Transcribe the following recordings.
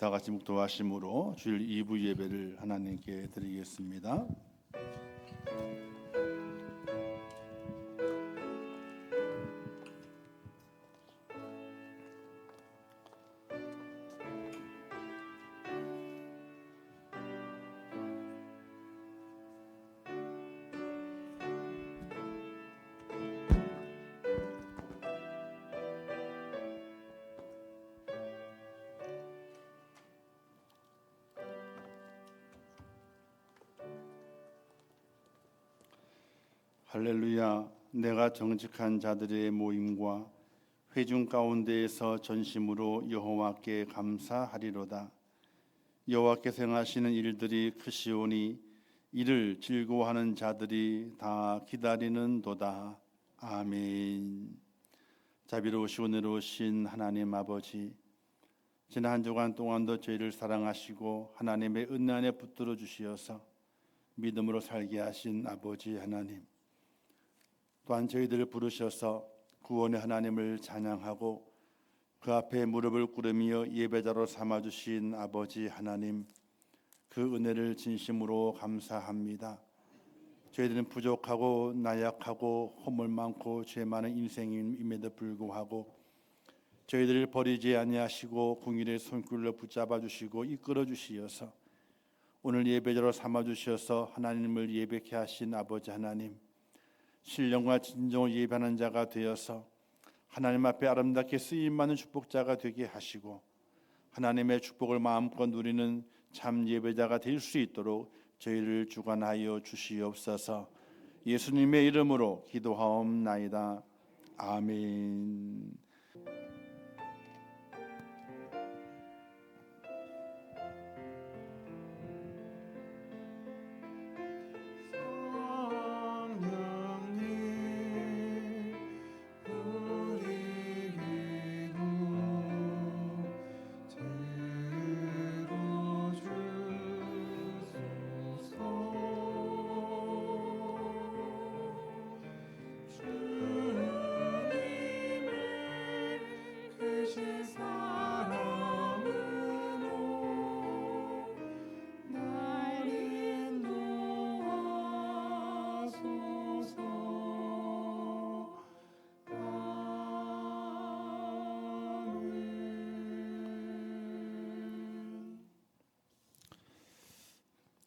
다 같이 묵도하심으로 주일 2부 예배를 하나님께 드리겠습니다. 할렐루야. 내가 정직한 자들의 모임과 회중 가운데에서 전심으로 여호와께 감사하리로다. 여호와께서 행하시는 일들이 크시오니 이를 즐거워하는 자들이 다 기다리는도다. 아멘. 자비로우시고 은혜로우신 하나님 아버지, 지난 한 주간 동안도 저희를 사랑하시고 하나님의 은혜 안에 붙들어 주시어서 믿음으로 살게 하신 아버지 하나님, 또한 저희들을 부르셔서 구원의 하나님을 찬양하고 그 앞에 무릎을 꿇으며 예배자로 삼아주신 아버지 하나님, 그 은혜를 진심으로 감사합니다. 저희들은 부족하고 나약하고 허물 많고 죄 많은 인생임에도 불구하고 저희들을 버리지 아니하시고 긍휼의 손길로 붙잡아 주시고 이끌어 주시어서 오늘 예배자로 삼아 주셔서 하나님을 예배케 하신 아버지 하나님, 신령과 진정을 예배하는 자가 되어서 하나님 앞에 아름답게 쓰임받는 축복자가 되게 하시고 하나님의 축복을 마음껏 누리는 참 예배자가 될 수 있도록 저희를 주관하여 주시옵소서. 예수님의 이름으로 기도하옵나이다. 아멘.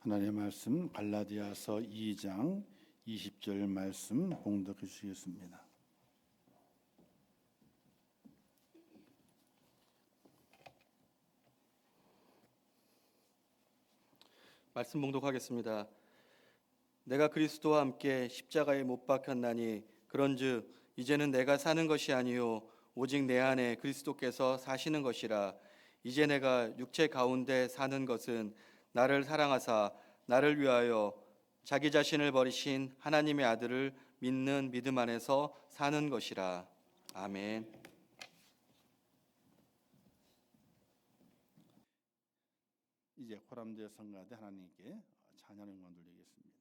하나님의 말씀 갈라디아서 2장 20절 말씀 봉독해 주시겠습니다. 말씀 봉독하겠습니다. 내가 그리스도와 함께 십자가에 못 박혔나니 그런즉 이제는 내가 사는 것이 아니요 오직 내 안에 그리스도께서 사시는 것이라. 이제 내가 육체 가운데 사는 것은 나를 사랑하사 나를 위하여 자기 자신을 버리신 하나님의 아들을 믿는 믿음 안에서 사는 것이라. 아멘. 이제 호람제 성가대 하나님께 찬양 영광 돌리겠습니다.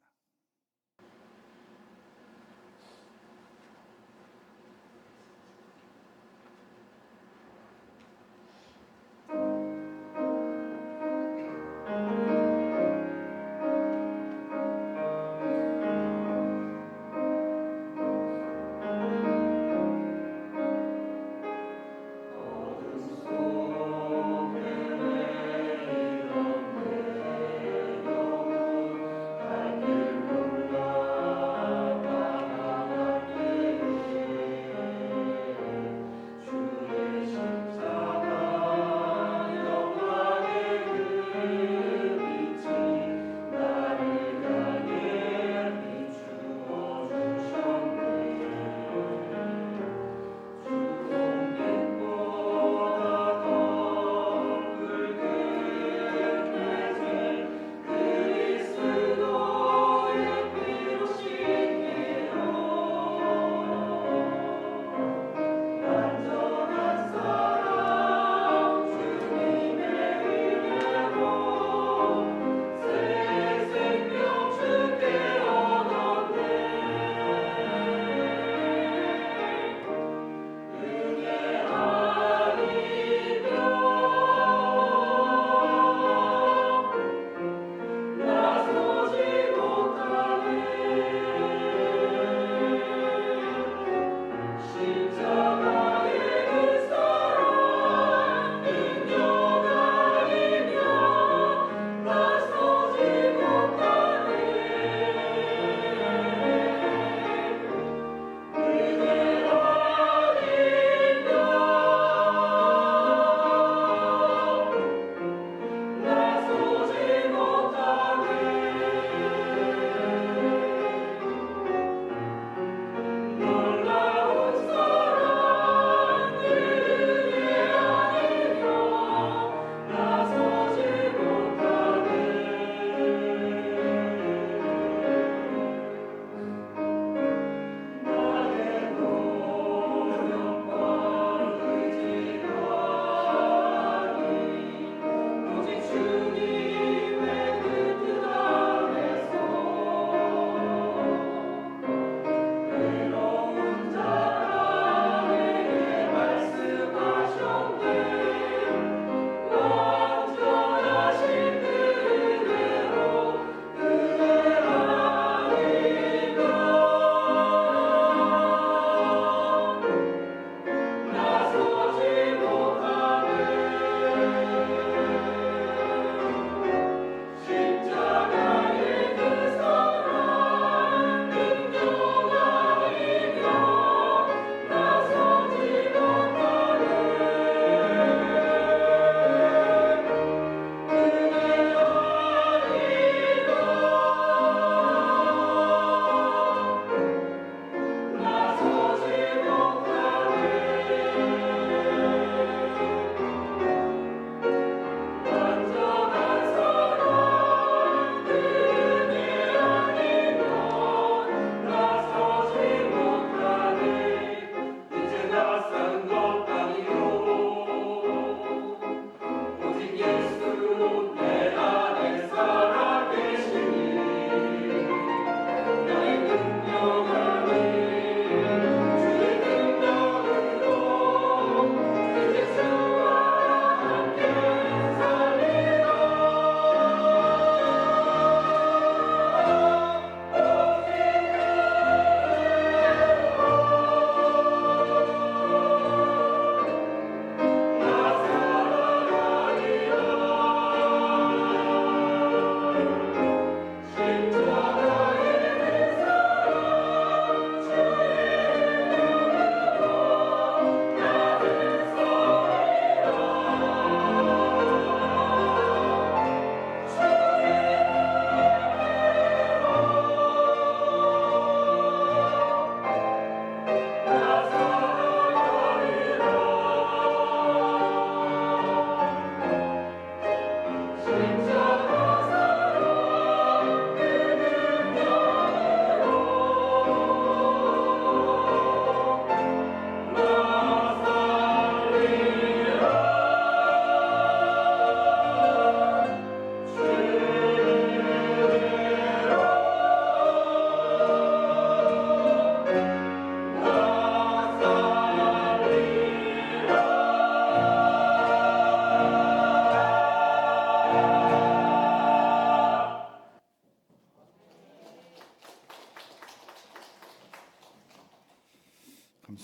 하나님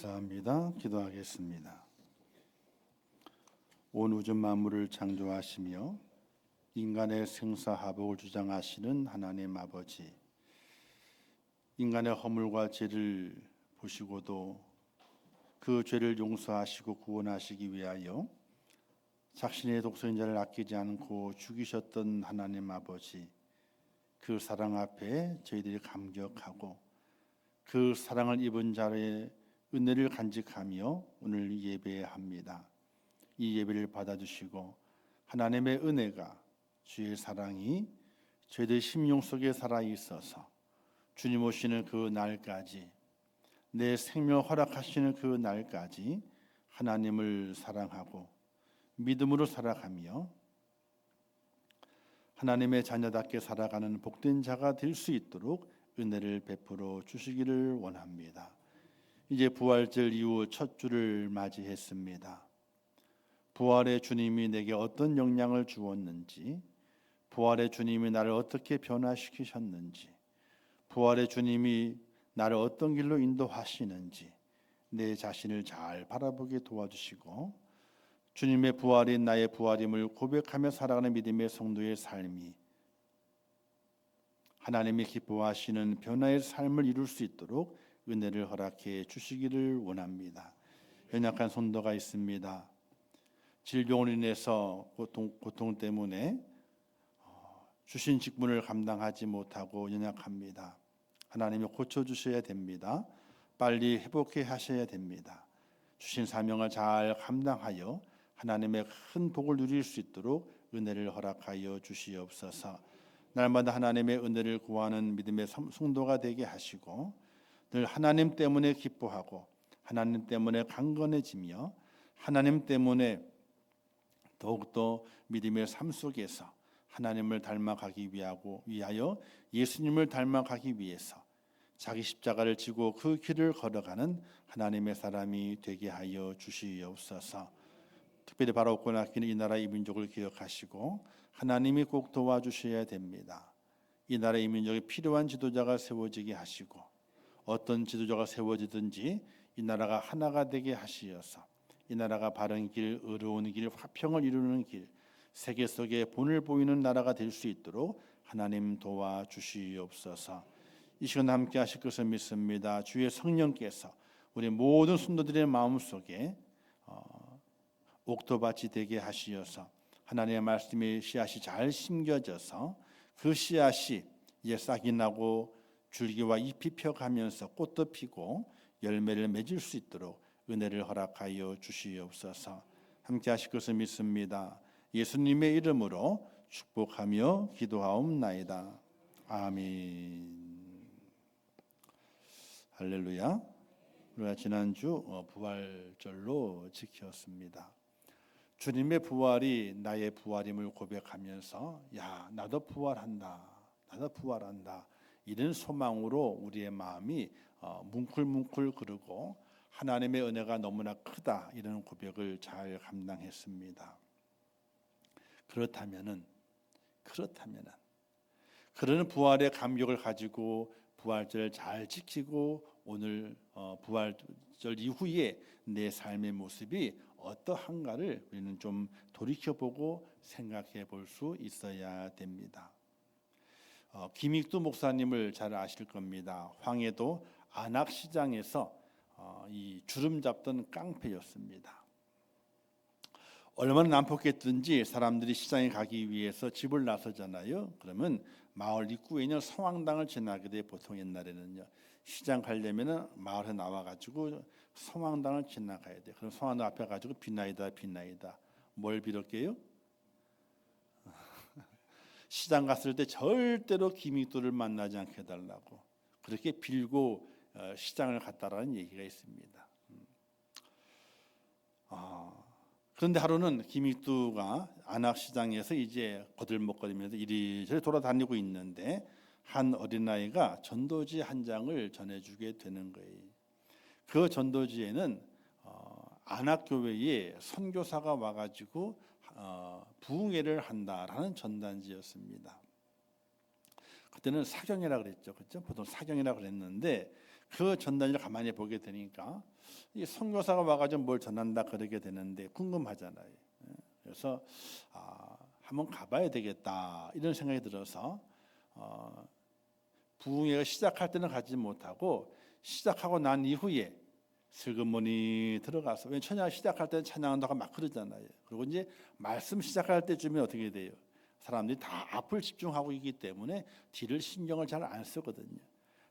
감사합니다. 기도하겠습니다. 온 우주 만물을 창조하시며 인간의 생사화복을 주장하시는 하나님 아버지, 인간의 허물과 죄를 보시고도 그 죄를 용서하시고 구원하시기 위하여 자신의 독생자를 아끼지 않고 죽이셨던 하나님 아버지, 그 사랑 앞에 저희들이 감격하고 그 사랑을 입은 자의 은혜를 간직하며 오늘 예배합니다. 이 예배를 받아주시고 하나님의 은혜가, 주의 사랑이 저희들 심령 속에 살아있어서 주님 오시는 그 날까지, 내 생명을 허락하시는 그 날까지 하나님을 사랑하고 믿음으로 살아가며 하나님의 자녀답게 살아가는 복된 자가 될 수 있도록 은혜를 베풀어 주시기를 원합니다. 이제 부활절 이후 첫 주를 맞이했습니다. 부활의 주님이 내게 어떤 영향을 주었는지, 부활의 주님이 나를 어떻게 변화시키셨는지, 부활의 주님이 나를 어떤 길로 인도하시는지 내 자신을 잘 바라보게 도와주시고, 주님의 부활이 나의 부활임을 고백하며 살아가는 믿음의 성도의 삶이 하나님이 기뻐하시는 변화의 삶을 이룰 수 있도록 은혜를 허락해 주시기를 원합니다. 연약한 성도가 있습니다. 질병으로 인해서 고통 때문에 주신 직분을 감당하지 못하고 연약합니다. 하나님이 고쳐주셔야 됩니다. 빨리 회복해 하셔야 됩니다. 주신 사명을 잘 감당하여 하나님의 큰 복을 누릴 수 있도록 은혜를 허락하여 주시옵소서. 날마다 하나님의 은혜를 구하는 믿음의 성도가 되게 하시고 늘 하나님 때문에 기뻐하고 하나님 때문에 강건해지며 하나님 때문에 더욱더 믿음의 삶 속에서 하나님을 닮아가기 위하여 예수님을 닮아가기 위해서 자기 십자가를 지고 그 길을 걸어가는 하나님의 사람이 되게 하여 주시옵소서. 특별히 바라옵고 아끼는 이 나라 이 민족을 기억하시고 하나님이 꼭 도와주셔야 됩니다. 이 나라 이 민족에 필요한 지도자가 세워지게 하시고 어떤 지도자가 세워지든지 이 나라가 하나가 되게 하시어서 이 나라가 바른 길, 의로운 길, 화평을 이루는 길, 세계 속에 본을 보이는 나라가 될 수 있도록 하나님 도와주시옵소서. 이 시간 함께 하실 것을 믿습니다. 주의 성령께서 우리 모든 성도들의 마음속에 옥토밭이 되게 하시어서 하나님의 말씀의 씨앗이 잘 심겨져서 그 씨앗이 이제 싹이 나고 줄기와 잎이 펴가면서 꽃도 피고 열매를 맺을 수 있도록 은혜를 허락하여 주시옵소서. 함께 하실 것을 믿습니다. 예수님의 이름으로 축복하며 기도하옵나이다. 아멘. 할렐루야. 우리가 지난주 부활절로 지켰습니다. 주님의 부활이 나의 부활임을 고백하면서 나도 부활한다. 나도 부활한다. 이런 소망으로 우리의 마음이 뭉클뭉클 그르고 하나님의 은혜가 너무나 크다. 이런 고백을 잘 감당했습니다. 그렇다면은 그런 부활의 감격을 가지고 부활절을 잘 지키고 오늘 부활절 이후에 내 삶의 모습이 어떠한가를 우리는 좀 돌이켜보고 생각해 볼 수 있어야 됩니다. 김익두 목사님을 잘 아실 겁니다. 황해도 안악시장에서 이 주름 잡던 깡패였습니다. 얼마나 난폭했든지 사람들이 시장에 가기 위해서 집을 나서잖아요. 그러면 마을 입구에 있는 성황당을 지나게 돼. 보통 옛날에는요, 시장 가려면은 마을에 나와가지고 성황당을 지나가야 돼. 그럼 성황당 앞에 가지고 비나이다 뭘 빌었게요? 시장 갔을 때 절대로 김익도를 만나지 않게 해달라고 그렇게 빌고 시장을 갔다라는 얘기가 있습니다. 그런데 하루는 김익두가 안악시장에서 이제 거들먹거리면서 이리저리 돌아다니고 있는데 한 어린아이가 전도지 한 장을 전해주게 되는 거예요. 그 전도지에는 안악교회에 선교사가 와가지고 부흥회를 한다라는 전단지였습니다. 그때는 사경이라 그랬죠, 그렇죠? 보통 사경이라 그랬는데 그 전단지를 가만히 보게 되니까 이 선교사가 와가지고 뭘 전한다 그러게 되는데 궁금하잖아요. 그래서 한번 가봐야 되겠다 이런 생각이 들어서 부흥회가 시작할 때는 가지 못하고 시작하고 난 이후에 슬그머니 들어가서, 왜 찬양 시작할 때는 찬양한다고 막 그러잖아요. 그리고 이제 말씀 시작할 때쯤에 어떻게 돼요? 사람들이 다 앞을 집중하고 있기 때문에 뒤를 신경을 잘 안 쓰거든요.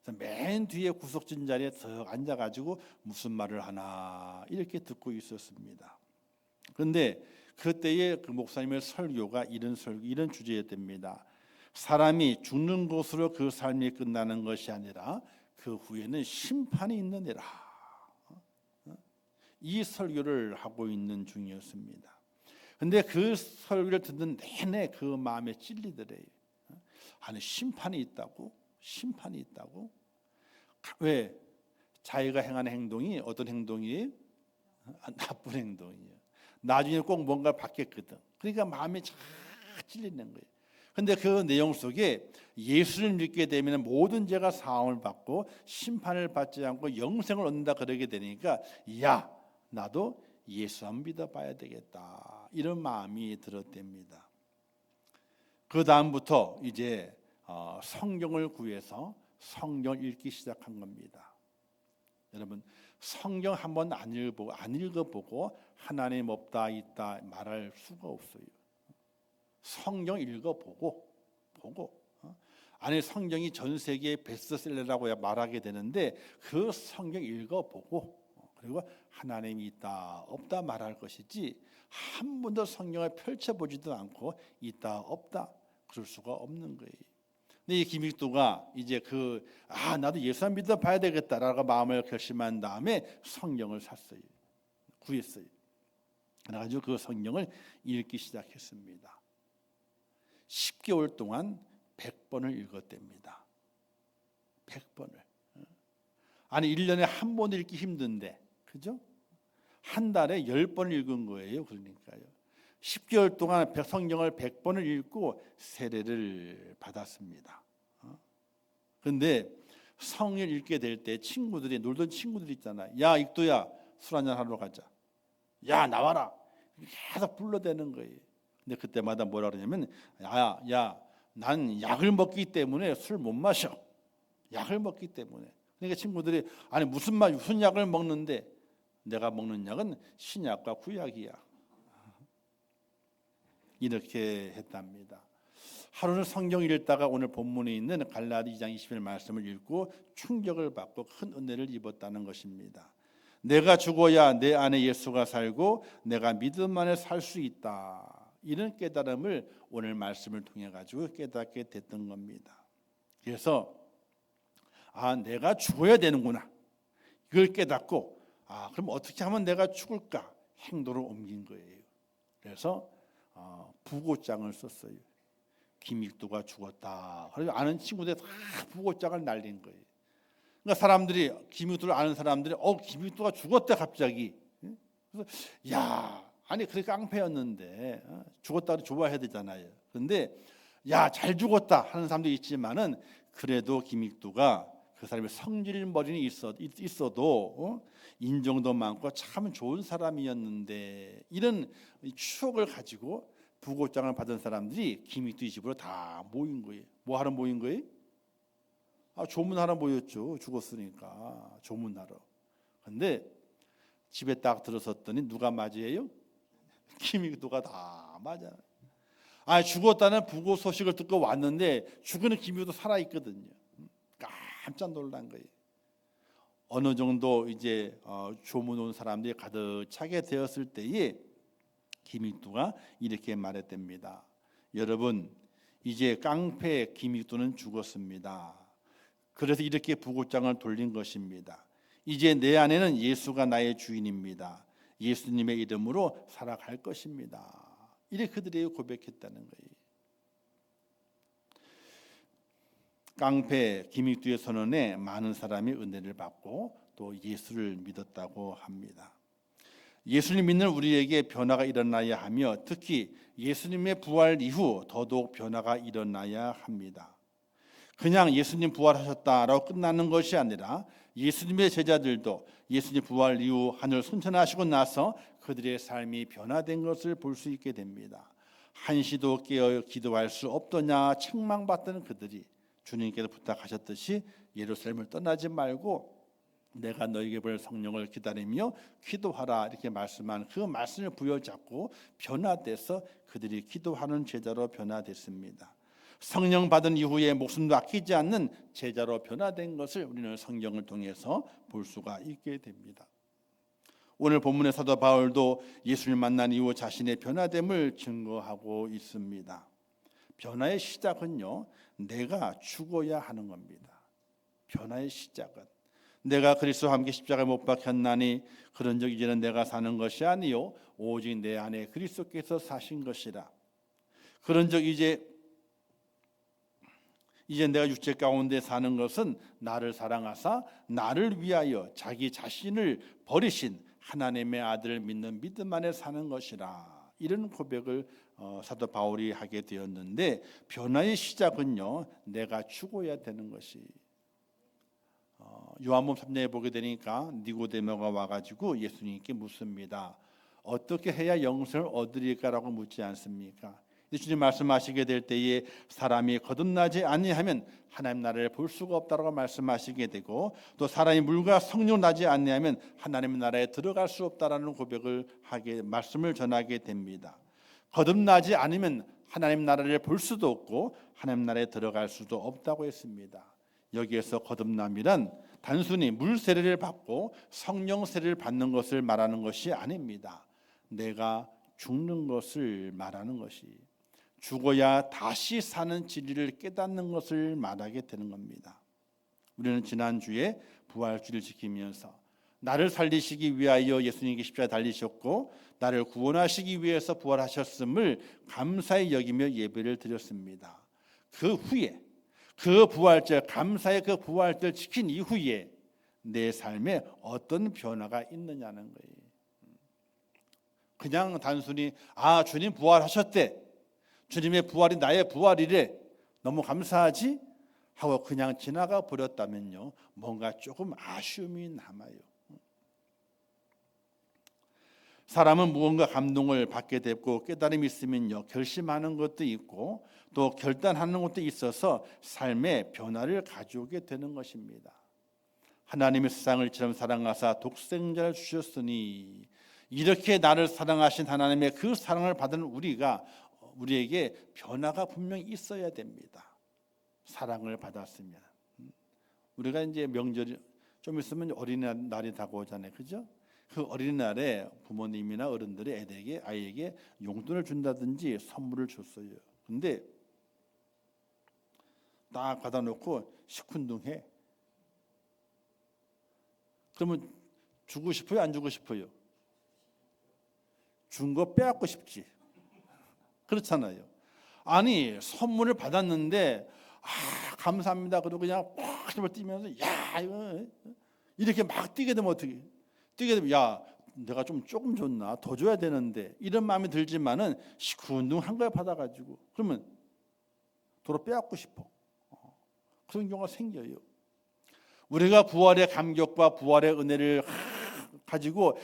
그래서 맨 뒤에 구석진 자리에 더 앉아가지고 무슨 말을 하나 이렇게 듣고 있었습니다. 그런데 그때의 그 목사님의 설교가 이런 주제였답니다. 사람이 죽는 것으로 그 삶이 끝나는 것이 아니라 그 후에는 심판이 있느니라. 이 설교를 하고 있는 중이었습니다. 근데 그 설교를 듣는 내내 그 마음에 찔리더래요. 아니, 심판이 있다고? 심판이 있다고? 왜? 자기가 행하는 행동이 어떤 행동이에요? 나쁜 행동이에요. 나중에 꼭 뭔가 받겠거든. 그러니까 마음이 잘 찔리는 거예요. 근데 그 내용 속에 예수를 믿게 되면 모든 죄가 사함을 받고 심판을 받지 않고 영생을 얻는다 그러게 되니까, 야, 나도 예수 한번 믿어봐야 되겠다 이런 마음이 들었답니다. 그 다음부터 이제 성경을 구해서 성경을 읽기 시작한 겁니다. 여러분, 성경 한번 안 읽어보고 하나님 없다 있다 말할 수가 없어요. 성경 읽어보고 아니, 성경이 전 세계 베스트셀러라고 말하게 되는데 그 성경 읽어보고 그리고 하나님이 있다 없다 말할 것이지, 한 번도 성경을 펼쳐보지도 않고 있다 없다 그럴 수가 없는 거예요. 근데 이 김익도가 이제 나도 예수 안 믿어 봐야 되겠다라고 마음을 결심한 다음에 성경을 샀어요. 구했어요. 그래가지고 그 성경을 읽기 시작했습니다. 10개월 동안 100번을 읽었답니다. 100번을. 아니, 1년에 한 번 읽기 힘든데, 그죠? 한 달에 10번 읽은 거예요. 그러니까요. 10개월 동안 성경을 100번을 읽고 세례를 받았습니다. 그런데 성경을 읽게 될 때 놀던 친구들이 있잖아요. 야, 익도야, 술 한잔 하러 가자. 야, 나와라. 계속 불러대는 거예요. 근데 그때마다 뭐라 그러냐면, 야, 난 약을 먹기 때문에 술 못 마셔. 약을 먹기 때문에. 그러니까 친구들이, 아니 무슨 약을 먹는데? 내가 먹는 약은 신약과 구약이야. 이렇게 했답니다. 하루는 성경을 읽다가 오늘 본문에 있는 갈라디 2장 20절 말씀을 읽고 충격을 받고 큰 은혜를 입었다는 것입니다. 내가 죽어야 내 안에 예수가 살고 내가 믿음 안에 살 수 있다. 이런 깨달음을 오늘 말씀을 통해 가지고 깨닫게 됐던 겁니다. 그래서 내가 죽어야 되는구나. 이걸 깨닫고 그럼 어떻게 하면 내가 죽을까? 행동으로 옮긴 거예요. 그래서 부고장을 썼어요. 김익도가 죽었다. 그래서 아는 친구들 다 부고장을 날린 거예요. 그러니까 사람들이, 김익도를 아는 사람들이 김익도가 죽었대 갑자기. 그래서 아니 그렇게 깡패였는데 죽었다고 좋아해야 되잖아요. 그런데 잘 죽었다 하는 사람도 있지만은 그래도 김익도가 그 사람의 성질머리는 있어도 인정도 많고 참 좋은 사람이었는데, 이런 추억을 가지고 부고장을 받은 사람들이 김익도 집으로 다 모인 거예요. 뭐 하러 모인 거예요? 조문하러 모였죠. 죽었으니까 조문하러. 근데 집에 딱 들어섰더니 누가 맞이해요? 김익도가 다 맞아. 죽었다는 부고 소식을 듣고 왔는데 죽은 김익도 살아 있거든요. 깜짝 놀란 거예요. 어느 정도 이제 조문 온 사람들이 가득 차게 되었을 때에 김익도가 이렇게 말했답니다. 여러분, 이제 깡패 김익도는 죽었습니다. 그래서 이렇게 부고장을 돌린 것입니다. 이제 내 안에는 예수가 나의 주인입니다. 예수님의 이름으로 살아갈 것입니다. 이렇게 그들이 고백했다는 거예요. 깡패 김익두의 선언에 많은 사람이 은혜를 받고 또 예수를 믿었다고 합니다. 예수님 믿는 우리에게 변화가 일어나야 하며 특히 예수님의 부활 이후 더더욱 변화가 일어나야 합니다. 그냥 예수님 부활하셨다라고 끝나는 것이 아니라 예수님의 제자들도 예수님 부활 이후 하늘 승천하시고 나서 그들의 삶이 변화된 것을 볼 수 있게 됩니다. 한시도 깨어 기도할 수 없더냐 책망받던 그들이 주님께서 부탁하셨듯이 예루살렘을 떠나지 말고 내가 너에게 볼 성령을 기다리며 기도하라 이렇게 말씀한 그 말씀을 부여잡고 변화돼서 그들이 기도하는 제자로 변화됐습니다. 성령 받은 이후에 목숨도 아끼지 않는 제자로 변화된 것을 우리는 성경을 통해서 볼 수가 있게 됩니다. 오늘 본문의 사도 바울도 예수를 만난 이후 자신의 변화됨을 증거하고 있습니다. 변화의 시작은요, 내가 죽어야 하는 겁니다. 변화의 시작은 내가 그리스도와 함께 십자가에 못 박혔나니 그런즉 이제는 내가 사는 것이 아니요 오직 내 안에 그리스도께서 사신 것이라. 그런즉 이제 내가 육체 가운데 사는 것은 나를 사랑하사 나를 위하여 자기 자신을 버리신 하나님의 아들을 믿는 믿음 안에 사는 것이라. 이런 고백을 사도 바울이 하게 되었는데 변화의 시작은요, 내가 죽어야 되는 것이. 요한복음 3장에 보게 되니까 니고데모가 와가지고 예수님께 묻습니다. 어떻게 해야 영생을 얻으리까라고 묻지 않습니까? 주님 말씀하시게 될 때에 사람이 거듭나지 아니하면 하나님 나라를 볼 수가 없다라고 말씀하시게 되고 또 사람이 물과 성령 나지 아니하면 하나님 나라에 들어갈 수 없다라는 고백을 하게 말씀을 전하게 됩니다. 거듭나지 않으면 하나님 나라를 볼 수도 없고 하나님 나라에 들어갈 수도 없다고 했습니다. 여기에서 거듭남이란 단순히 물 세례를 받고 성령 세례를 받는 것을 말하는 것이 아닙니다. 내가 죽는 것을 말하는 것이, 죽어야 다시 사는 진리를 깨닫는 것을 말하게 되는 겁니다. 우리는 지난주에 부활주를 지키면서 나를 살리시기 위하여 예수님께 십자가에 달리셨고 나를 구원하시기 위해서 부활하셨음을 감사히 여기며 예배를 드렸습니다. 그 후에 그 부활절, 감사의 그 부활절 지킨 이후에 내 삶에 어떤 변화가 있느냐는 거예요. 그냥 단순히 주님 부활하셨대, 주님의 부활이 나의 부활이래, 너무 감사하지 하고 그냥 지나가 버렸다면요, 뭔가 조금 아쉬움이 남아요. 사람은 무언가 감동을 받게 되고 깨달음이 있으면요, 결심하는 것도 있고 또 결단하는 것도 있어서 삶의 변화를 가져오게 되는 것입니다. 하나님이 세상을 이처럼 사랑하사 독생자를 주셨으니, 이렇게 나를 사랑하신 하나님의 그 사랑을 받은 우리에게 변화가 분명히 있어야 됩니다. 사랑을 받았으면. 우리가 이제 명절이 좀 있으면 어린이날이 다가오잖아요, 그죠? 그 어린이날에 부모님이나 어른들이 아이에게 용돈을 준다든지 선물을 줬어요. 근데 딱 받아놓고 시큰둥해. 그러면 주고 싶어요, 안 주고 싶어요? 준 거 빼앗고 싶지. 그렇잖아요. 아니, 선물을 받았는데 감사합니다 그러고 그냥 팍 힘을 뛰면서 이거 이렇게 막 뛰게 되면 어떻게? 뛰게 되면 내가 조금 줬나, 더 줘야 되는데, 이런 마음이 들지만은 시큰둥한 거야 받아가지고. 그러면 도로 빼앗고 싶어. 그런 경우가 생겨요. 우리가 부활의 감격과 부활의 은혜를 가지고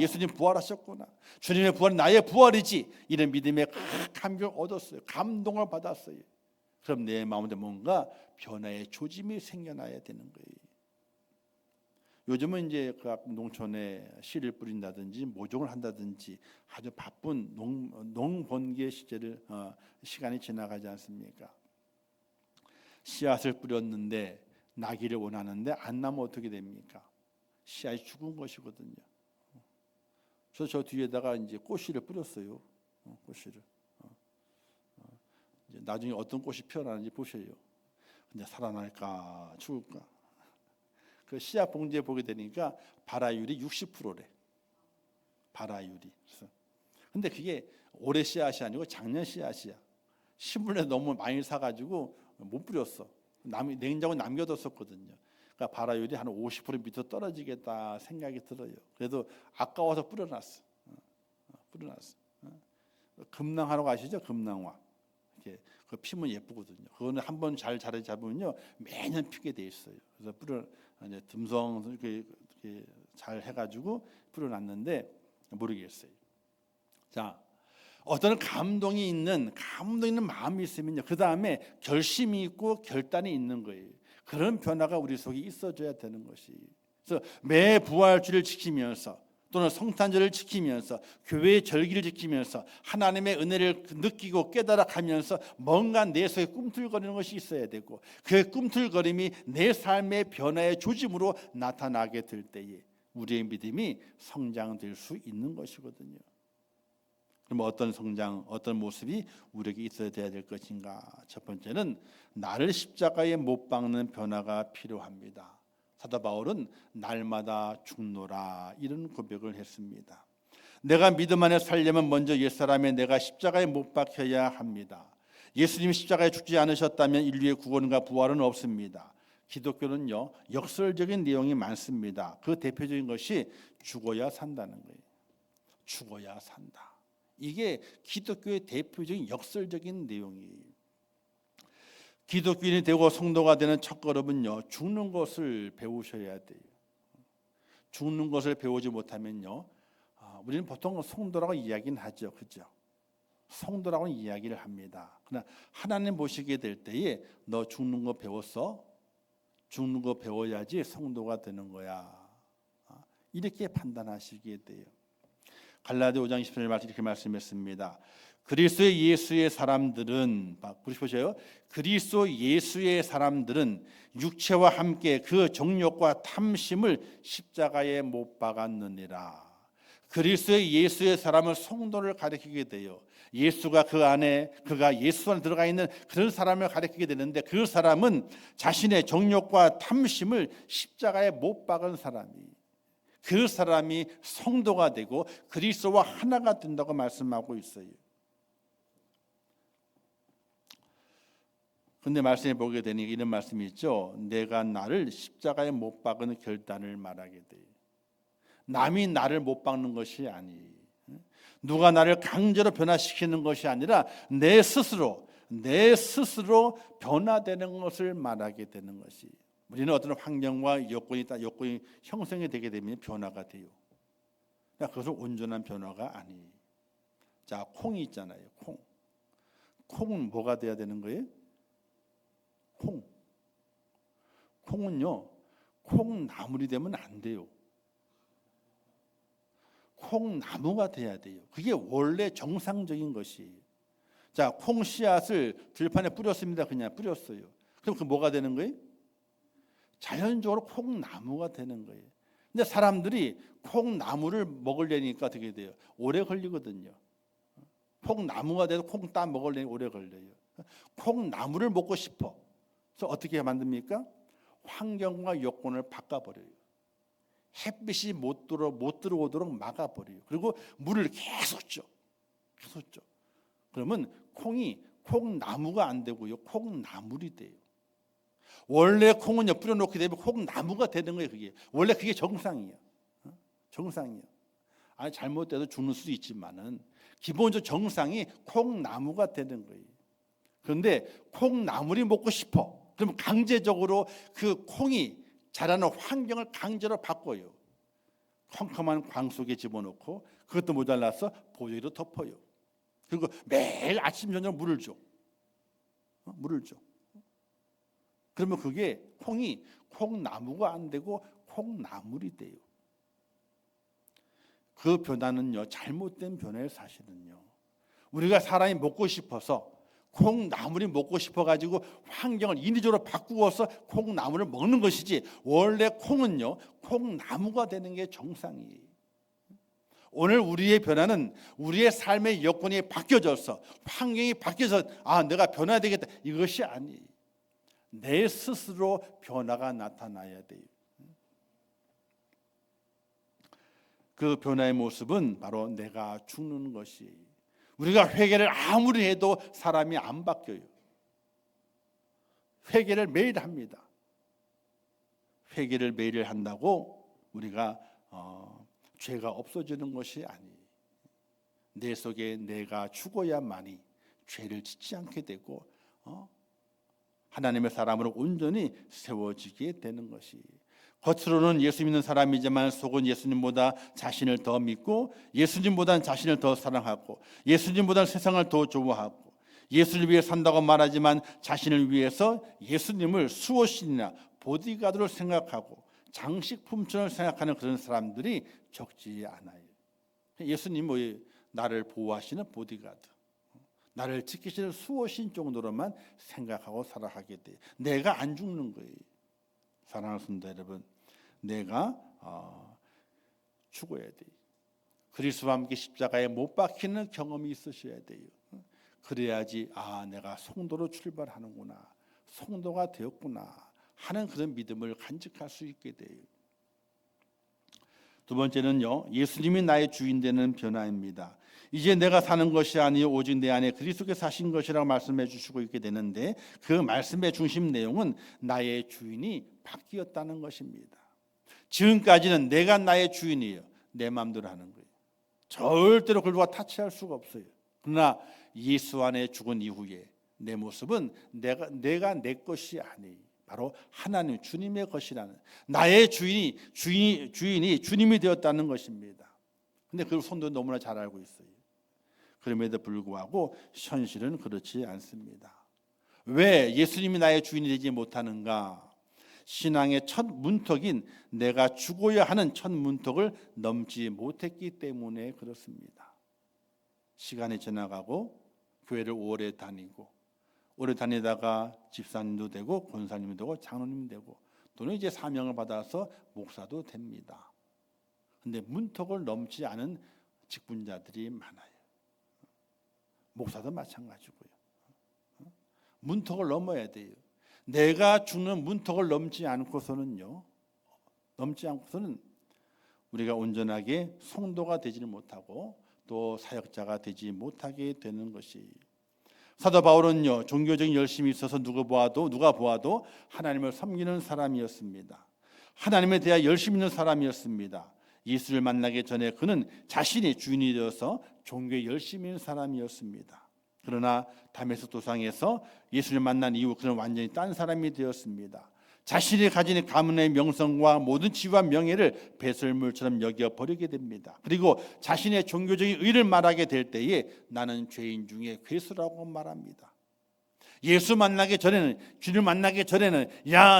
예수님 부활하셨구나, 주님의 부활은 나의 부활이지, 이런 믿음의 감격을 얻었어요. 감동을 받았어요. 그럼 내 마음에 뭔가 변화의 조짐이 생겨나야 되는 거예요. 요즘은 이제 각 농촌에 씨를 뿌린다든지 모종을 한다든지 아주 바쁜 농번기의 시간이 지나가지 않습니까? 씨앗을 뿌렸는데 나기를 원하는데 안 나면 어떻게 됩니까? 씨앗이 죽은 것이거든요. 그래서 저 뒤에다가 이제 꽃씨를 뿌렸어요. 꽃씨를. 이제 나중에 어떤 꽃이 피어나는지 보셔요. 근데 살아날까 죽을까? 그 씨앗 봉지에 보게 되니까 발화율이 60%래. 발화율이. 근데 그게 올해 씨앗이 아니고 작년 씨앗이야. 신문에 너무 많이 사가지고 못 뿌렸어. 냉장고에 남겨뒀었거든요. 그러니까 발화율이 한 50% 밑으로 떨어지겠다 생각이 들어요. 그래도 아까워서 뿌려놨어. 금낭화로 가시죠? 금낭화. 이렇게 그 피면 예쁘거든요. 그거는 한번 잘 자리 잡으면요 매년 피게 돼 있어요. 그래서 뿌려 이제 듬성 이렇게 잘 해가지고 뿌려놨는데 모르겠어요. 자, 어떤 감동이 있는 마음이 있으면요, 그 다음에 결심이 있고 결단이 있는 거예요. 그런 변화가 우리 속에 있어줘야 되는 것이. 그래서 매 부활주를 지키면서 또는 성탄절을 지키면서 교회의 절기를 지키면서 하나님의 은혜를 느끼고 깨달아가면서 뭔가 내 속에 꿈틀거리는 것이 있어야 되고, 그 꿈틀거림이 내 삶의 변화의 조짐으로 나타나게 될 때에 우리의 믿음이 성장될 수 있는 것이거든요. 그럼 어떤 성장, 어떤 모습이 우리에게 있어야 될 것인가? 첫 번째는 나를 십자가에 못 박는 변화가 필요합니다. 사도 바울은 날마다 죽노라 이런 고백을 했습니다. 내가 믿음 안에 살려면 먼저 옛사람의 내가 십자가에 못 박혀야 합니다. 예수님이 십자가에 죽지 않으셨다면 인류의 구원과 부활은 없습니다. 기독교는요 역설적인 내용이 많습니다. 그 대표적인 것이 죽어야 산다는 거예요. 죽어야 산다. 이게 기독교의 대표적인 역설적인 내용이에요. 기독교인이 되고 성도가 되는 첫걸음은요 죽는 것을 배우셔야 돼요. 죽는 것을 배우지 못하면요 우리는 보통 성도라고 이야기는 하죠, 그죠? 성도라고는 이야기를 합니다. 그러나 하나님 보시게 될 때에 너 죽는 거 배웠어? 죽는 거 배워야지 성도가 되는 거야. 이렇게 판단하시게 돼요. 갈라디 5장 20절 말씀 이렇게 말씀했습니다. 그리스도 예수의 사람들은 보시죠. 그리스도 예수의 사람들은 육체와 함께 그 정욕과 탐심을 십자가에 못 박았느니라. 그리스도 예수의 사람은 성도를 가리키게 돼요. 예수가 그 안에 그가 예수 안에 들어가 있는 그런 사람을 가리키게 되는데 그 사람은 자신의 정욕과 탐심을 십자가에 못 박은 사람이 그 사람이 성도가 되고 그리스도와 하나가 된다고 말씀하고 있어요. 근데 말씀해 보게 되니 이런 말씀이 있죠. 내가 나를 십자가에 못 박은 결단을 말하게 돼요. 남이 나를 못 박는 것이 아니에요. 누가 나를 강제로 변화시키는 것이 아니라 내 스스로 변화되는 것을 말하게 되는 것이. 우리는 어떤 환경과 여건이 형성이 되게 되면 변화가 돼요. 그것은 온전한 변화가 아니에요. 자, 콩이 있잖아요. 콩은 뭐가 돼야 되는 거예요? 콩은요, 콩나물이 되면 안 돼요. 콩나무가 돼야 돼요. 그게 원래 정상적인 것이에요. 자, 콩 씨앗을 들판에 뿌렸습니다. 그냥 뿌렸어요. 그럼 그 뭐가 되는 거예요? 자연적으로 콩나무가 되는 거예요. 근데 사람들이 콩나무를 먹으려니까 어떻게 돼요? 오래 걸리거든요. 콩나무가 돼서 콩 따 먹으려니 오래 걸려요. 콩나무를 먹고 싶어. 그래서 어떻게 만듭니까? 환경과 여건을 바꿔버려요. 햇빛이 못 들어오도록 막아버려요. 그리고 물을 계속 줘. 그러면 콩나무가 안 되고요. 콩나물이 돼요. 원래 콩은요 뿌려놓게 되면 콩나무가 되는 거예요. 그게 원래 그게 정상이에요. 정상이에요. 아니 잘못돼도 죽는 수도 있지만은 기본적 정상이 콩나무가 되는 거예요. 그런데 콩나물이 먹고 싶어. 그러면 강제적으로 그 콩이 자라는 환경을 강제로 바꿔요. 컴컴한 광 속에 집어넣고 그것도 모자라서 보조기로 덮어요. 그리고 매일 아침 저녁 물을 줘. 그러면 그게 콩이 콩나무가 안 되고 콩나물이 돼요. 그 변화는요 잘못된 변화예요. 사실은요 우리가 사람이 먹고 싶어서 콩나물이 먹고 싶어가지고 환경을 인위적으로 바꾸어서 콩나물을 먹는 것이지 원래 콩은요 콩나무가 되는 게 정상이에요. 오늘 우리의 변화는 우리의 삶의 여건이 바뀌어져서 환경이 바뀌어서 내가 변화해야 되겠다 이것이 아니에요. 내 스스로 변화가 나타나야 돼요. 그 변화의 모습은 바로 내가 죽는 것이에요. 우리가 회개를 아무리 해도 사람이 안 바뀌어요. 회개를 매일 합니다. 회개를 매일 한다고 우리가 죄가 없어지는 것이 아니에요. 내 속에 내가 죽어야만이 죄를 짓지 않게 되고 하나님의 사람으로 온전히 세워지게 되는 것이, 겉으로는 예수 믿는 사람이지만 속은 예수님보다 자신을 더 믿고 예수님보다는 자신을 더 사랑하고 예수님보다는 세상을 더 좋아하고 예수를 위해 산다고 말하지만 자신을 위해서 예수님을 수호신이나 보디가드로 생각하고 장식품처럼 생각하는 그런 사람들이 적지 않아요. 예수님은 나를 보호하시는 보디가드, 나를 지키시는 수호신 정도로만 생각하고 살아가게 돼요. 내가 안 죽는 거예요. 사랑하는 성도 여러분, 내가 죽어야 돼요. 그리스도와 함께 십자가에 못 박히는 경험이 있으셔야 돼요. 그래야지 내가 성도로 출발하는구나, 성도가 되었구나 하는 그런 믿음을 간직할 수 있게 돼요. 두 번째는요, 예수님이 나의 주인 되는 변화입니다. 이제 내가 사는 것이 아니요 오직 내 안에 그리스도께서 사신 것이라고 말씀해 주시고 있게 되는데, 그 말씀의 중심 내용은 나의 주인이 바뀌었다는 것입니다. 지금까지는 내가 나의 주인이에요. 내 마음대로 하는 거예요. 절대로 그걸 누가 타치할 수가 없어요. 그러나 예수 안에 죽은 이후에 내 모습은 내가 내 것이 아니에요. 바로 하나님 주님의 것이라는, 나의 주인이 주님이 되었다는 것입니다. 근데 그걸 성도 너무나 잘 알고 있어요. 그럼에도 불구하고 현실은 그렇지 않습니다. 왜 예수님이 나의 주인이 되지 못하는가? 신앙의 첫 문턱인 내가 죽어야 하는 첫 문턱을 넘지 못했기 때문에 그렇습니다. 시간이 지나가고 교회를 오래 다니다가 집사님도 되고 권사님도 되고 장로님도 되고 또는 이제 사명을 받아서 목사도 됩니다. 그런데 문턱을 넘지 않은 직분자들이 많아요. 목사도 마찬가지고요. 문턱을 넘어야 돼요. 내가 죽는 문턱을 넘지 않고서는 우리가 온전하게 성도가 되지를 못하고 또 사역자가 되지 못하게 되는 것이, 사도 바울은요, 종교적인 열심이 있어서 누가 보아도 하나님을 섬기는 사람이었습니다. 하나님에 대해 열심 있는 사람이었습니다. 예수를 만나기 전에 그는 자신이 주인이 되어서 종교에 열심히 있는 사람이었습니다. 그러나 다메섹 도상에서 예수를 만난 이후 그는 완전히 딴 사람이 되었습니다. 자신이 가진 가문의 명성과 모든 지위와 명예를 배설물처럼 여겨버리게 됩니다. 그리고 자신의 종교적인 의를 말하게 될 때에 나는 죄인 중에 괴수라고 말합니다. 예수 만나기 전에는, 주님 만나기 전에는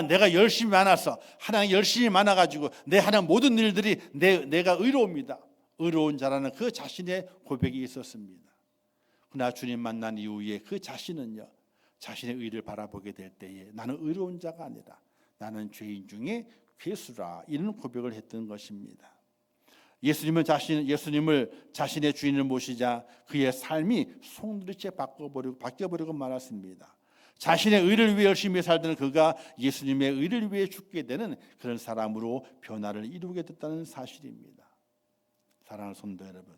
내가 열심히 많아서, 하나님 열심히 많아가지고 내 하는 모든 일들이 내가 의로웁니다, 의로운 자라는 그 자신의 고백이 있었습니다. 그러나 주님 만난 이후에 그 자신은요, 자신의 의를 바라보게 될 때에 나는 의로운 자가 아니라 나는 죄인 중에 괴수라, 이런 고백을 했던 것입니다. 예수님을 자신의 주인을 모시자 그의 삶이 송두리째 바뀌어버리고 말았습니다. 자신의 의를 위해 열심히 살던 그가 예수님의 의를 위해 죽게 되는 그런 사람으로 변화를 이루게 됐다는 사실입니다. 사랑하는 성도 여러분,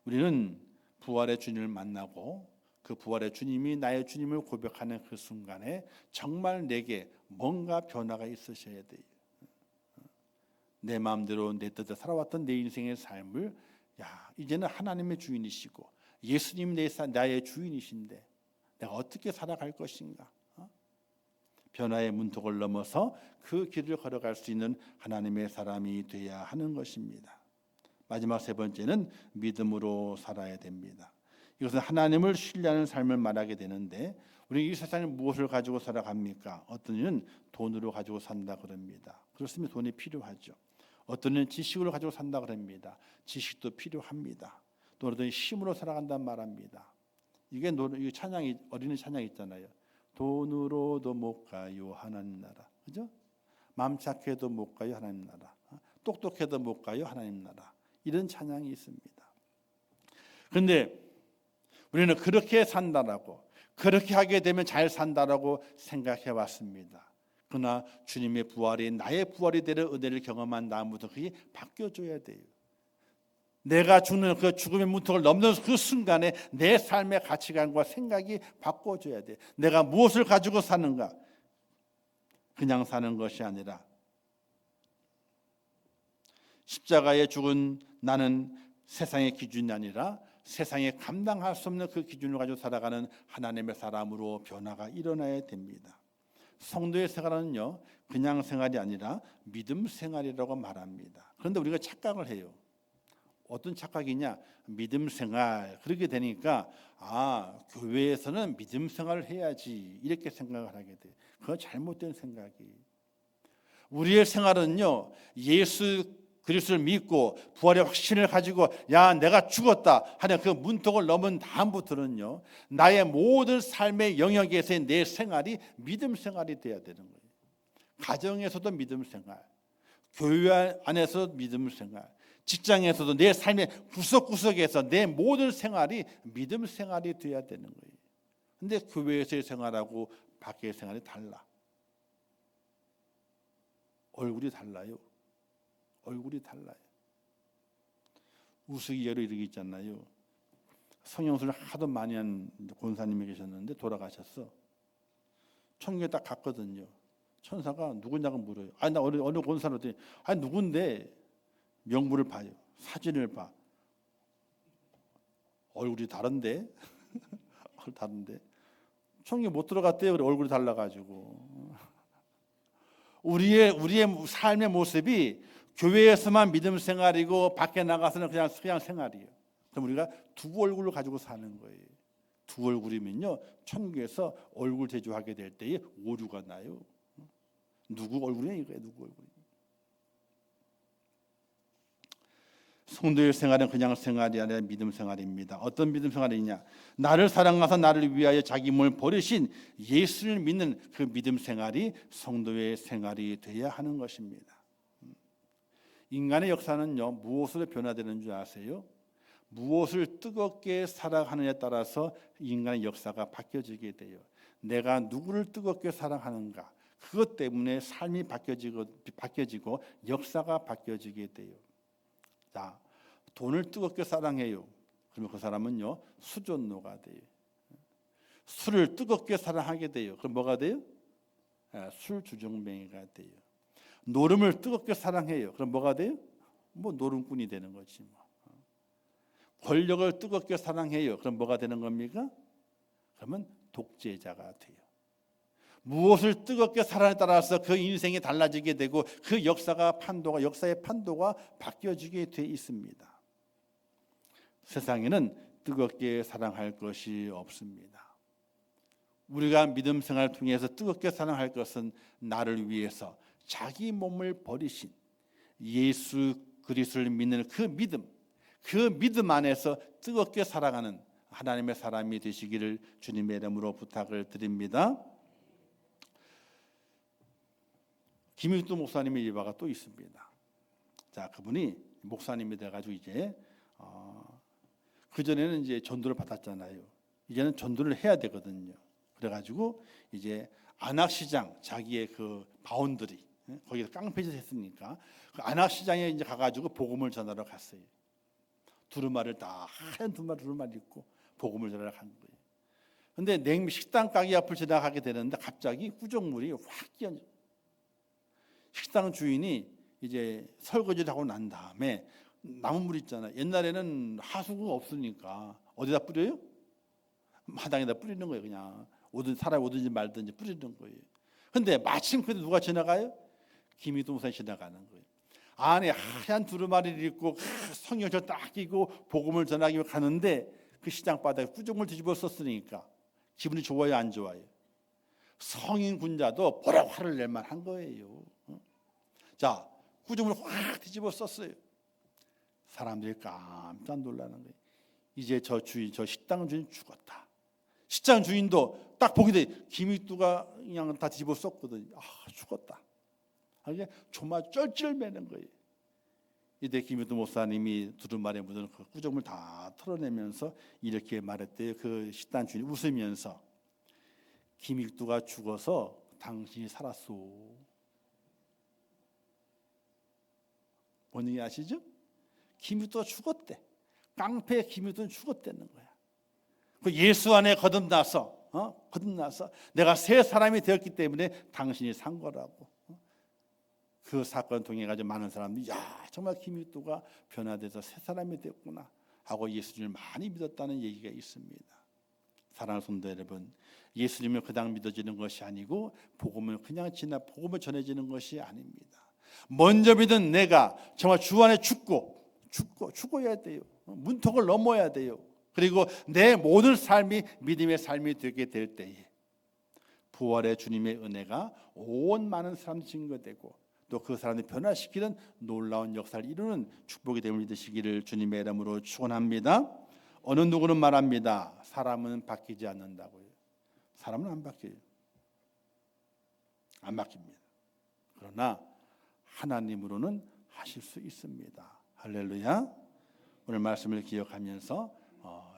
우리는 부활의 주님을 만나고 그 부활의 주님이 나의 주님을 고백하는 그 순간에 정말 내게 뭔가 변화가 있으셔야 돼요. 내 마음대로 내 뜻대로 살아왔던 내 인생의 삶을 이제는 하나님의 주인이시고 예수님이 나의 주인이신데 내가 어떻게 살아갈 것인가? 변화의 문턱을 넘어서 그 길을 걸어갈 수 있는 하나님의 사람이 되어야 하는 것입니다. 마지막 세 번째는 믿음으로 살아야 됩니다. 이것은 하나님을 신뢰하는 삶을 말하게 되는데, 우리 이 세상에 무엇을 가지고 살아갑니까? 어떤 이는 돈으로 가지고 산다 그럽니다. 그렇습니다. 돈이 필요하죠. 어떤 이는 지식을 가지고 산다 그럽니다. 지식도 필요합니다. 또 어떤 힘으로 살아간단 말합니다. 이게 찬양이, 어린이 찬양 있잖아요. 돈으로도 못 가요 하나님 나라, 그죠? 마음 착해도 못 가요 하나님 나라, 똑똑해도 못 가요 하나님 나라, 이런 찬양이 있습니다. 그런데 우리는 그렇게 산다라고, 그렇게 하게 되면 잘 산다라고 생각해 왔습니다. 그러나 주님의 부활이 나의 부활이 되는 은혜를 경험한 다음부터 그게 바뀌어줘야 돼요. 내가 죽는 그 죽음의 문턱을 넘는 그 순간에 내 삶의 가치관과 생각이 바꿔줘야 돼. 내가 무엇을 가지고 사는가? 그냥 사는 것이 아니라 십자가에 죽은 나는 세상의 기준이 아니라 세상에 감당할 수 없는 그 기준을 가지고 살아가는 하나님의 사람으로 변화가 일어나야 됩니다. 성도의 생활은요, 그냥 생활이 아니라 믿음 생활이라고 말합니다. 그런데 우리가 착각을 해요. 어떤 착각이냐? 믿음 생활. 그렇게 되니까 교회에서는 믿음 생활을 해야지 이렇게 생각을 하게 돼요. 그건 잘못된 생각이에요. 우리의 생활은요, 예수 그리스도를 믿고 부활의 확신을 가지고 내가 죽었다 하는 그 문턱을 넘은 다음부터는요, 나의 모든 삶의 영역에서의 내 생활이 믿음 생활이 돼야 되는 거예요. 가정에서도 믿음 생활, 교회 안에서도 믿음 생활, 직장에서도 내 삶의 구석구석에서 내 모든 생활이 믿음 생활이 돼야 되는 거예요. 근데 교회에서의 생활하고 밖의 생활이 달라. 얼굴이 달라요. 얼굴이 달라요. 우스갯소리로 이렇게 있잖아요. 성형수를 하도 많이 한 권사님이 계셨는데 돌아가셨어. 천국에 딱 갔거든요. 천사가 누구냐고 물어요. 나 어느 권사로 했더니 누군데? 명부를 봐요. 사진을 봐. 얼굴이 다른데? 다른데? 천국에 못 들어갔대요. 얼굴이 달라가지고. 우리의 삶의 모습이 교회에서만 믿음 생활이고 밖에 나가서는 그냥 생활이에요. 그럼 우리가 두 얼굴을 가지고 사는 거예요. 두 얼굴이면요, 천국에서 얼굴 대조하게 될 때에 오류가 나요. 누구 얼굴이냐 이거예요. 누구 얼굴이. 성도의 생활은 그냥 생활이 아니라 믿음 생활입니다. 어떤 믿음 생활이냐? 나를 사랑하사 나를 위하여 자기 몸을 버리신 예수를 믿는 그 믿음 생활이 성도의 생활이 되어야 하는 것입니다. 인간의 역사는요, 무엇으로 변화되는 줄 아세요? 무엇을 뜨겁게 사랑하느냐에 따라서 인간의 역사가 바뀌어지게 돼요. 내가 누구를 뜨겁게 사랑하는가, 그것 때문에 삶이 바뀌어지고 역사가 바뀌어지게 돼요. 자, 돈을 뜨겁게 사랑해요. 그러면 그 사람은요, 수존노가 돼요. 술을 뜨겁게 사랑하게 돼요. 그럼 뭐가 돼요? 술 주정뱅이가 돼요. 노름을 뜨겁게 사랑해요. 그럼 뭐가 돼요? 노름꾼이 되는 거지. 권력을 뜨겁게 사랑해요. 그럼 뭐가 되는 겁니까? 그러면 독재자가 돼요. 무엇을 뜨겁게 사랑에 따라서 그 인생이 달라지게 되고 그 역사의 판도가 바뀌어지게 돼 있습니다. 세상에는 뜨겁게 사랑할 것이 없습니다. 우리가 믿음 생활을 통해서 뜨겁게 사랑할 것은 나를 위해서 자기 몸을 버리신 예수 그리스도를 믿는 그 믿음 안에서 뜨겁게 살아가는 하나님의 사람이 되시기를 주님의 이름으로 부탁을 드립니다. 김익두 목사님의 일화가 또 있습니다. 자, 그분이 목사님이 돼가지고 이제 그 전에는 이제 전도를 받았잖아요. 이제는 전도를 해야 되거든요. 그래가지고 이제 안악시장 자기의 그 바운더리 거기서 깡패짓 했으니까 그 안악시장에 이제 가가지고 복음을 전하러 갔어요. 두루마리를 하얀 두루마리 입고 복음을 전하러 간 거예요. 근데 식당 가게 앞을 지나가게 되는데 갑자기 구정물이 확 끼얹어. 식당 주인이 이제 설거지를 하고 난 다음에 남은 물 있잖아요. 옛날에는 하수구가 없으니까 어디다 뿌려요? 마당에다 뿌리는 거예요. 그냥 사람이 오든지 말든지 뿌리는 거예요. 근데 마침 그때 누가 지나가요? 김익두 목사님 지나가는 거예요. 안에 하얀 두루마리를 입고 성경을 딱 끼고 복음을 전하기 위해 가는데 그 시장 바닥에 구정물 뒤집어 썼으니까 기분이 좋아요, 안 좋아요? 성인 군자도 보라 화를 낼 만한 거예요. 자, 구정물 확 뒤집어 썼어요. 사람들이 깜짝 놀라는 거예요. 이제 저 식당 주인 죽었다. 식당 주인도 딱 보게 돼. 김익두가 그냥 다 뒤집어 썼거든. 죽었다. 이게 정말 쩔쩔매는 거예요. 이때 김익두 목사님이 두루마리에 묻은 그 구정물 다 털어내면서 이렇게 말했대요. 그 식당 주인이 웃으면서 김익두가 죽어서 당신이 살았소. 뭔 얘기 아시죠? 김익두가 죽었대. 깡패 김익두는 죽었다는 거야. 그 예수 안에 거듭나서 내가 새 사람이 되었기 때문에 당신이 산 거라고. 그 사건 통해 가지고 많은 사람들이 정말 김익두가 변화돼서 새 사람이 됐구나 하고 예수님을 많이 믿었다는 얘기가 있습니다. 사랑하는 성도 여러분, 예수님을 그냥 믿어지는 것이 아니고 복음을 그냥 복음을 전해지는 것이 아닙니다. 먼저 믿은 내가 정말 주 안에 죽어야 돼요. 문턱을 넘어야 돼요. 그리고 내 모든 삶이 믿음의 삶이 되게 될 때에 부활의 주님의 은혜가 온 많은 사람들 증거되고 또 그 사람을 변화시키는 놀라운 역사를 이루는 축복이 됨을 믿으시기를 주님의 이름으로 축원합니다. 어느 누구는 말합니다. 사람은 바뀌지 않는다고요. 사람은 안 바뀌어요. 안 바뀝니다. 그러나 하나님으로는 하실 수 있습니다. 할렐루야. 오늘 말씀을 기억하면서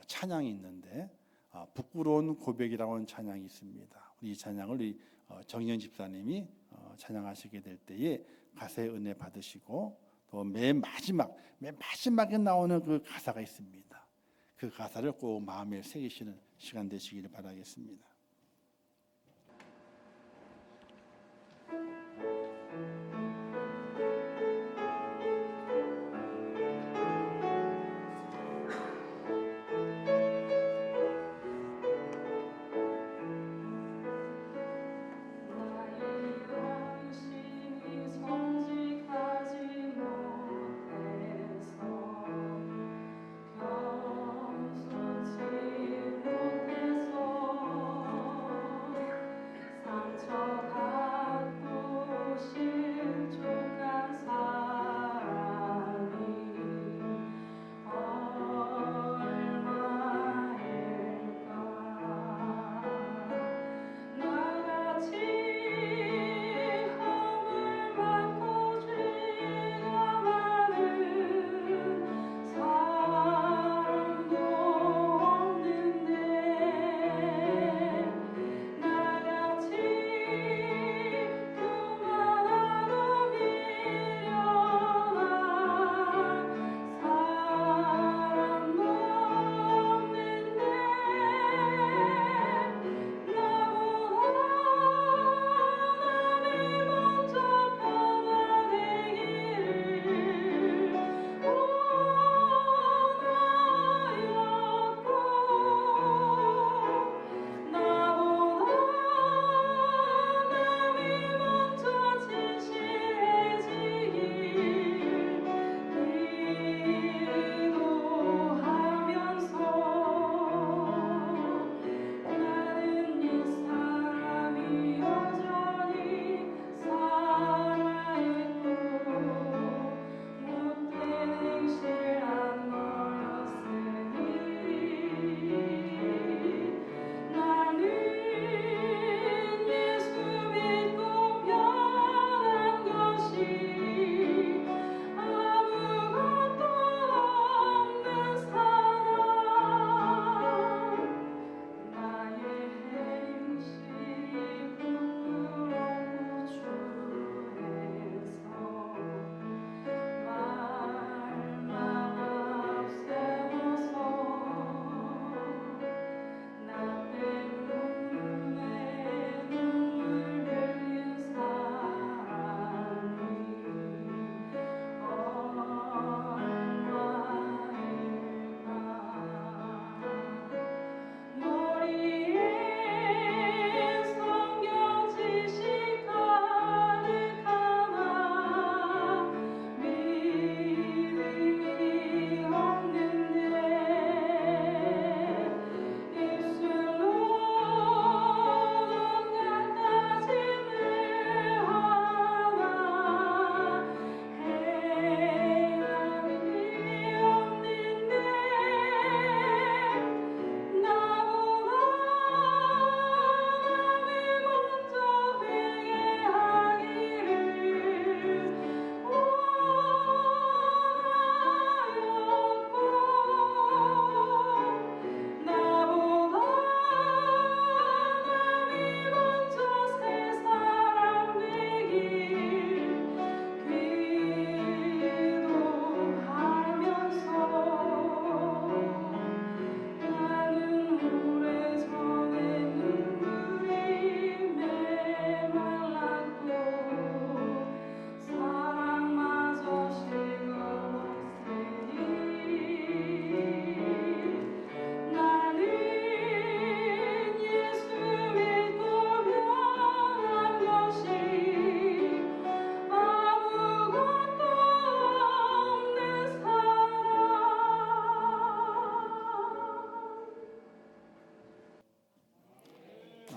찬양이 있는데 부끄러운 고백이라고 하는 찬양이 있습니다. 이 찬양을 우리 정현 집사님이 찬양하시게 될 때에 가사의 은혜 받으시고 또 맨 마지막에 나오는 그 가사가 있습니다. 그 가사를 꼭 마음에 새기시는 시간 되시기를 바라겠습니다.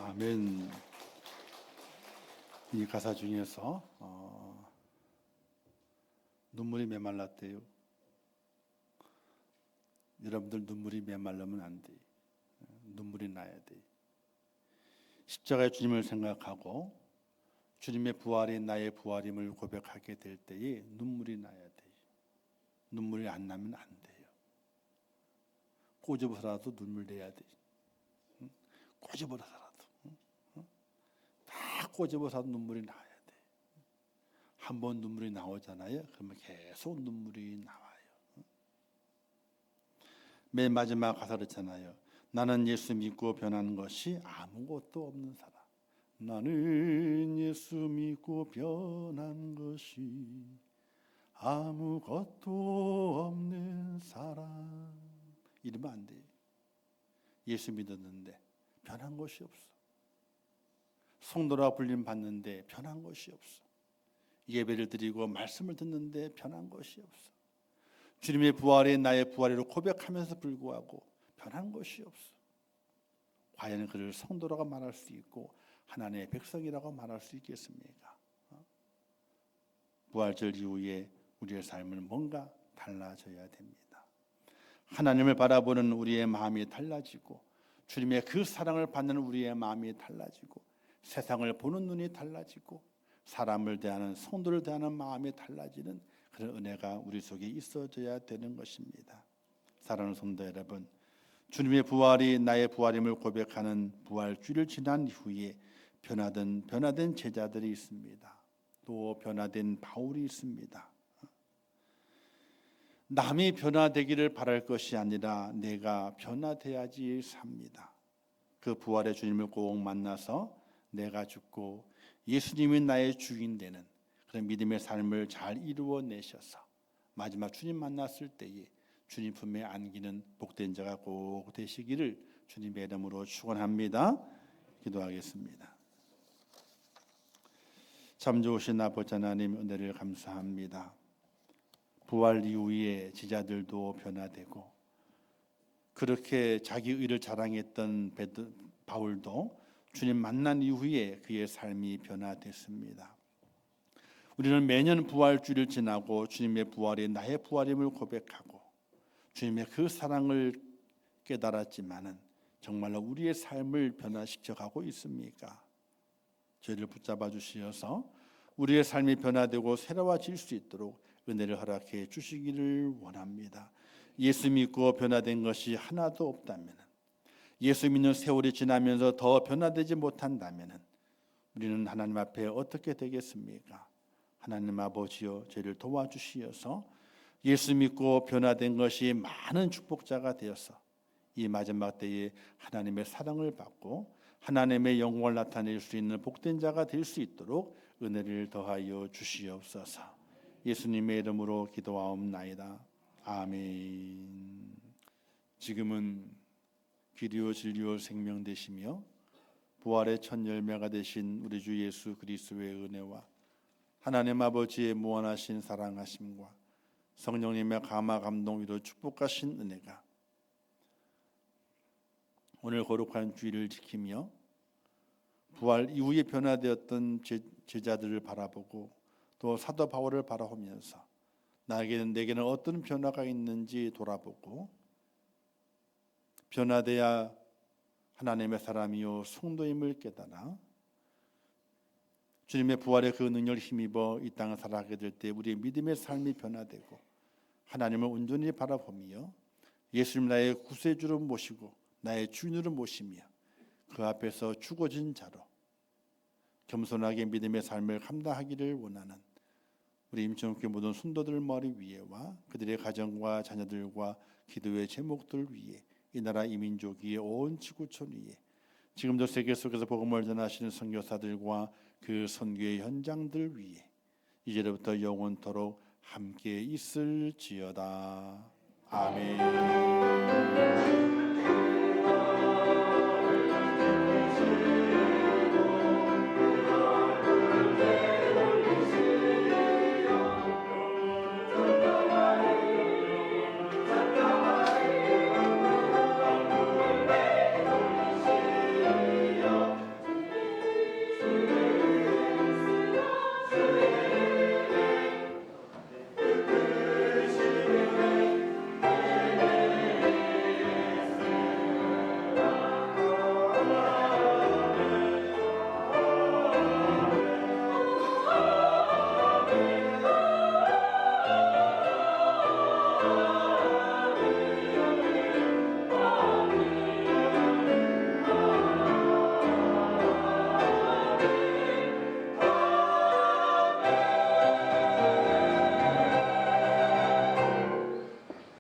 아멘. 이 가사 중에서 눈물이 메말랐대요. 여러분들 눈물이 메말르면 안 돼. 눈물이 나야 돼. 십자가의 주님을 생각하고 주님의 부활이 나의 부활임을 고백하게 될 때에 눈물이 나야 돼. 눈물이 안 나면 안 돼요. 꼬집어서라도 눈물 내야 돼. 꼬집어서라도. 다 꼬집어서라도 눈물이 나야 돼. 한 번 눈물이 나오잖아요. 그러면 계속 눈물이 나와요. 맨 마지막 가사 그렇잖아요. 나는 예수 믿고 변한 것이 아무것도 없는 사람. 나는 예수 믿고 변한 것이 아무것도 없는 사람. 이러면 안 돼요. 예수 믿었는데 변한 것이 없어. 성도라 불림 받는데 변한 것이 없어. 예배를 드리고 말씀을 듣는데 변한 것이 없어. 주님의 부활이 나의 부활이로 고백하면서 불구하고 변한 것이 없어. 과연 그를 성도라고 말할 수 있고 하나님의 백성이라고 말할 수 있겠습니까? 부활절 이후에 우리의 삶은 뭔가 달라져야 됩니다. 하나님을 바라보는 우리의 마음이 달라지고 주님의 그 사랑을 받는 우리의 마음이 달라지고 세상을 보는 눈이 달라지고 사람을 대하는 성도를 대하는 마음이 달라지는 그런 은혜가 우리 속에 있어져야 되는 것입니다. 사랑하는 성도 여러분, 주님의 부활이 나의 부활임을 고백하는 부활주일을 지난 이후에 변화된 제자들이 있습니다. 또 변화된 바울이 있습니다. 남이 변화되기를 바랄 것이 아니라 내가 변화돼야지 삽니다. 그 부활의 주님을 꼭 만나서 내가 죽고 예수님이 나의 주인 되는 그런 믿음의 삶을 잘 이루어내셔서 마지막 주님 만났을 때에 주님 품에 안기는 복된 자가 꼭 되시기를 주님의 이름으로 축원합니다. 기도하겠습니다. 참 좋으신 아버지 하나님 은혜를 감사합니다. 부활 이후에 제자들도 변화되고 그렇게 자기 의를 자랑했던 바울도 주님 만난 이후에 그의 삶이 변화됐습니다. 우리는 매년 부활주일을 지나고 주님의 부활이 나의 부활임을 고백하고 주님의 그 사랑을 깨달았지만은 정말로 우리의 삶을 변화시켜 가고 있습니까? 저희를 붙잡아 주시어서 우리의 삶이 변화되고 새로워질 수 있도록 은혜를 허락해 주시기를 원합니다. 예수 믿고 변화된 것이 하나도 없다면, 예수 믿는 세월이 지나면서 더 변화되지 못한다면 우리는 하나님 앞에 어떻게 되겠습니까? 하나님 아버지여 저희를 도와주시어서 예수 믿고 변화된 것이 많은 축복자가 되어서 이 마지막 때에 하나님의 사랑을 받고 하나님의 영광을 나타낼 수 있는 복된 자가 될 수 있도록 은혜를 더하여 주시옵소서. 예수님의 이름으로 기도하옵나이다. 아멘. 지금은 귀리오 진리오 생명 되시며 부활의 첫 열매가 되신 우리 주 예수 그리스도의 은혜와 하나님 아버지의 무한하신 사랑하심과 성령님의 감화 감동 위로 축복하신 은혜가 오늘 거룩한 주일을 지키며 부활 이후에 변화되었던 제자들을 바라보고 또 사도 바울을 바라보면서 내게는 어떤 변화가 있는지 돌아보고 변화돼야 하나님의 사람이요 성도임을 깨달아 주님의 부활의 그 능력을 힘입어 이 땅을 살아가게 될 때 우리의 믿음의 삶이 변화되고 하나님을 온전히 바라보며 예수님 나의 구세주로 모시고 나의 주인으로 모시며 그 앞에서 죽어진 자로 겸손하게 믿음의 삶을 감당하기를 원하는 우리 임천국의 모든 순도들 머리 위에와 그들의 가정과 자녀들과 기도의 제목들 위에 이 나라 이민족 위에 온 지구촌 위에 지금도 세계 속에서 복음을 전하시는 선교사들과 그 선교의 현장들 위에 이제부터 영원토록 함께 있을지어다. 아멘.